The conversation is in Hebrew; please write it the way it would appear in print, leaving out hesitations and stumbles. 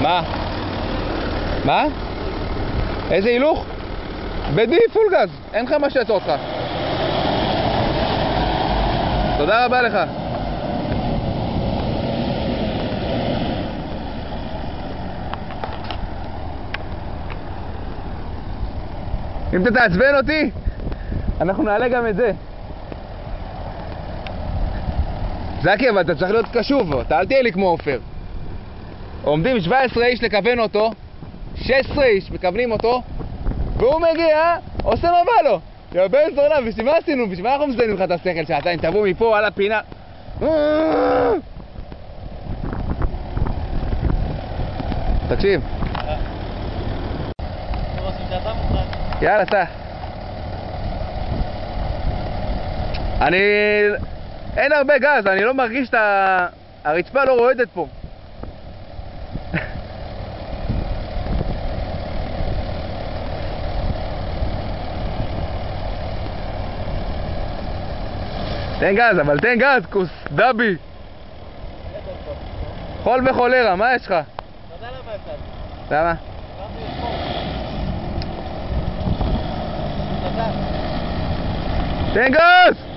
מה? מה? איזה הילוך? בדי, פול גז, אין לך מה שיעצור אותך. תודה רבה לך. אם אתה תעצבן אותי, אנחנו נעלה גם את זה. זקי, אבל אתה צריך להיות קשוב, אתה אל תהיה לי כמו עופר. עומדים 17 איש לכוון אותו, 16 איש מכוונים אותו, והוא מגיע, עושה מה בא לו. יא בן זונה, בשביל מה עשינו? בשביל מה אנחנו מזדיינים לך את השכל שעתיים? תבוא מפה על הפינה. תקשיב. יאללה, סע. אין הרבה גז, אני לא מרגיש את הרצפה לא רועדת פה. תן גז, אבל תן גז, כוס דבי. חול וחולרה, מה יש לך? אתה יודע למה הפסדתי? למה? תן גז!